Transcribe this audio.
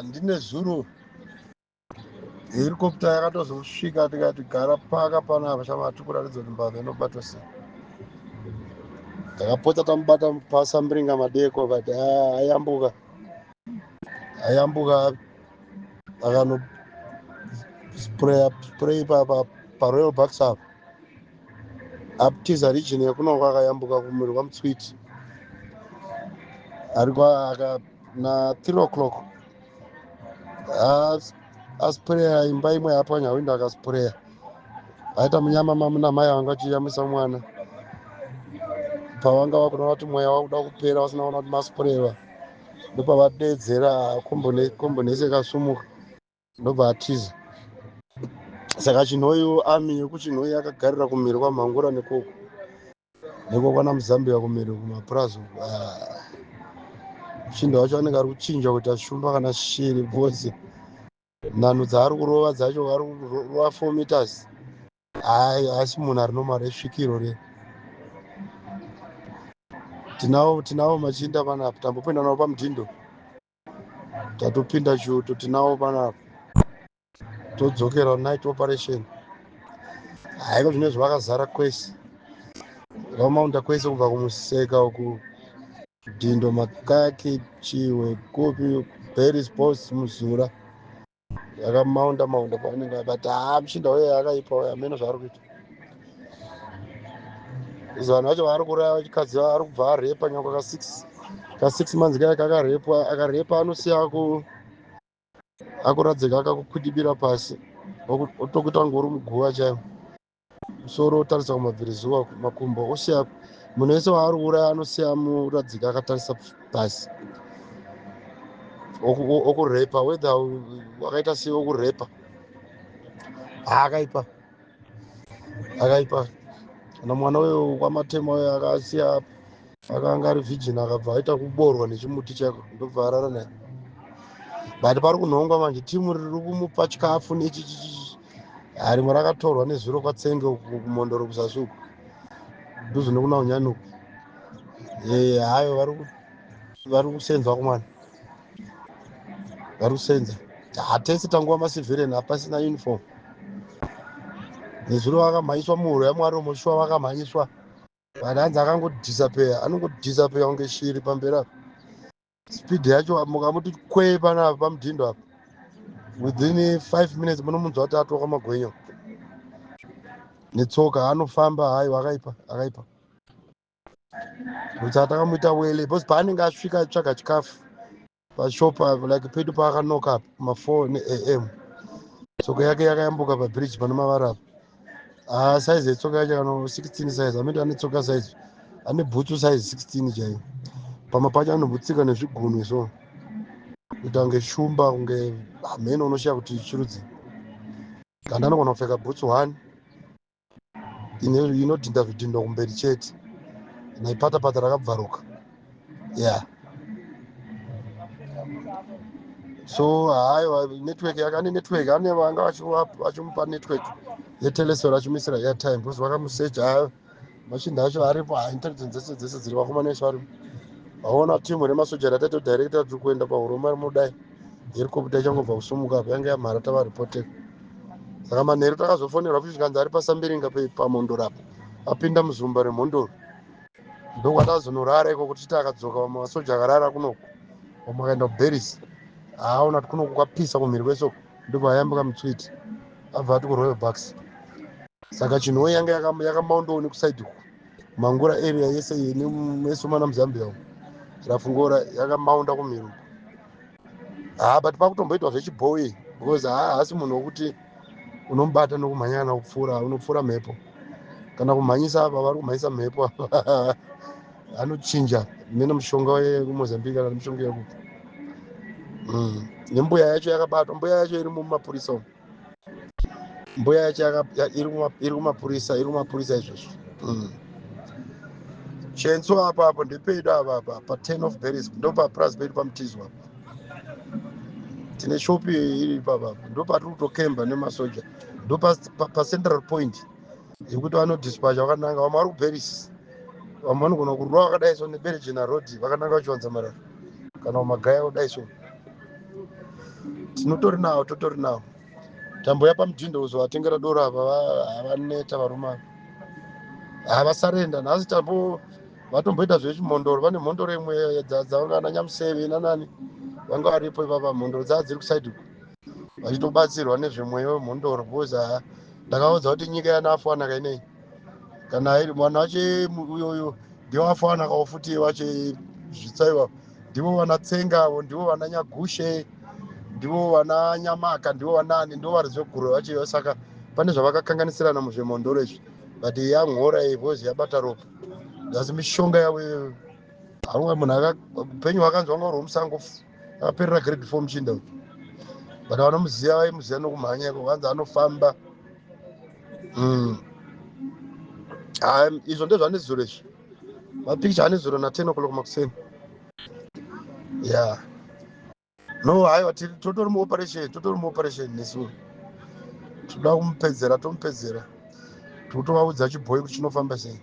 Ndine zuro helicopter yakatozosvika tikati gara paka panapa chama tikuratidza kuti mbavha inobatwa sei. Takapota tamubata pasambiringa madeko kati ayambuka akano spray paroyal bucks apa aptiza region yekunongo akayambuka kumwiri kwamutswiti ari na 3 o'clock aspreya imba imwe yapanya windo akaspreya aita munyama mamuna mai vanga chiyamisa mwana pavanga vakuona kuti mweya wakuda kupera vasina kuona kuti masprewa ndopavadedzera kombonesi ikasumuka ndobva atiza. Saka chinhoyu ami yekuchinhoyu akagarira kumhiri kwamhangura neko kwana muzambia kumhiri kumaprazo chinda wacho anenge ari kuchinja kuti ashumba kana shiri bvose nhanu dzaari kurova dzacho ari kurova 4 meters asi munhu ari nomari esvikiro re tinavo machinda panapa tambopinda navo pamudhindo tatopinda chuto tinavo panapa todzokera night operation haiko zvine zvakazara kwese vamaunda kwese kubva kumuseka uku dhindo makaki chiwe kopi beris bos muzura yakamaunda pavanenge but muchinda uye yakaipa uye hameno zvaari kuita izvanhu vacho vaari kuraya vachikadzi ari kubva arepa nyangwa ka6 months kaya kakarepwa akarepa anosiya akuradzika akakukwidibira pasi otokuita ngori muguva chaimo musoro otarisa kumabvirizuva makumbo osiya munhu wese waari kuraya anosiya muradzika akatarisa pasi okurepa wedha wakaita sei okurepa akaipa kana mwana uyo kwamatema uyo akasiya akanga ari vhijini akabva aita kuborwa nechimuti chako ndobva arara naye but pari kunhongwa manje timu riri kumupa chikafu rimwe rakatorwa nezuro kwatsenge kumondoro kusasi uku nduzo nekuna unyani uku hayo vari kusenzwa kumwana vari kusenza hatese tanguva masivhireni hapasina uniform nezuro vakamhanyiswa muhuro yamwari womushuwa vakamhanyiswa vanhu hanzi akangodhisapeya anongodhisapeya kunge shiri pamberi apa spidi yacho mukamuti kwee panapa pamudhindo apa within 5 minutes munomunzwa kuti atoka magwenyo netsoka anofamba hayi akaipa kuti atakamuita wele bcause paanenge asvika tsvaga chikafu pashopa like pedu paakanoka apa ma4 neam tsoka yake yakayambuka pabridge pane mavara apa saizi yetsoka yacho kana 16 size amendo ane tsoka size ane bhutsu size 16 chaiyo pama pacho anombotsika nezvigunwe so kuita kunge shumba kunge hameno unoshiya kuti chirudzi kandi anogona kupfeka bhutsu 1 inodhinda zvidhindo kumberi chete naipatapata rakabvaruka so hayi network yakane network ane vanga vachimupa network yetelesoro achimisira airtime because vakamuseja hayo machinda acho aripo intelligence dzese dziri vakumaniswa aripo vaona timu remasoja rataito director tiri kuenda pahuroma rimodai helicopter ichangobva kusumuka apa yange yamhara tavaripoteka saka manheru takazofonerwa kusvikanzi ari pasambiringa pamondoro apa apinda muzumba remhondoro ndokwatazonorara iko kuti takadzoka masoja akarara kunoko vamwe akaenda kuberis aona kuti kunoku kwapisa kumhiri kwesoko ndobva ayambuka mutsviti abva ati kuroyal bucks saka chinhoi yange yakamaundawo nekusaidi uku mangura area yese nesomana muzambia umu rafungora yakamaunda kumhiri uku but pakutomboitwa zvechibhoyi because haasi munhu wokuti unomubata nokumhanya kana kupfuura unopfuura mhepo kana kumhanyisa apa vari kumhanyisa mhepo apa anochinja mene mushonga wekumozambique kana mushonga yekupi nembuya yacho yakabatwa mbuya yacho iri mumapurisa umu mbuya yacho iri kumapurisa izvozvo chenso apapo ndepedu apa pa10 of berries ndopapras pedu pamutizo apa tine shopi iri ipapapo ndopatiri kutokemba nemasoja ndopacentral point yekuti vanodispacha vakananga vamwe vari kuberis vamwe vanogona kurwa vakadai so nebergina road vakananga vachiwanza marara kana magaya kudai so Tinotori nawo. Tamboya pamudhindo uzovatengera doro apa havaneta varume ava. Havasarenda nhasi tambo vatomboita zvechimhondoro. Vane mhondoro imwe dzavangana Nyamuseve nanani vanga varipo ipapa. Mhondoro dzava dziri kusaidhi vachitobatsirwa nezvemweyo mhondoro because ndakaudza kuti nyika yanafanaka inei kana iri mwana wache uyoyo ndiwo afanakawo futi wache zvitsaiwa ndivo vana Tsenga avo ndivo vana Nyagushe ndivo vana Nyamaka ndivo vanani ndivo vari zveguru vacheyo. Saka pane zvavakakanganisirana muzvemhondoro izvi but yamhora because yabata ropa asi mishonga yavo iyoyo harumwe munhu upenyu hwakanzi wanga uri musango akaperera grade 4 muchinda but vanomuziva vaimuziva nokumhanya vanzi anofamba. Izvo ndezvane zuro izvi mapikicha ane zuro na10 o'clock makuseni. Yeah. No, haiwa totori muoperation nesu toda kumupedzera totovaudza chibhoyi kuti chinofamba sei.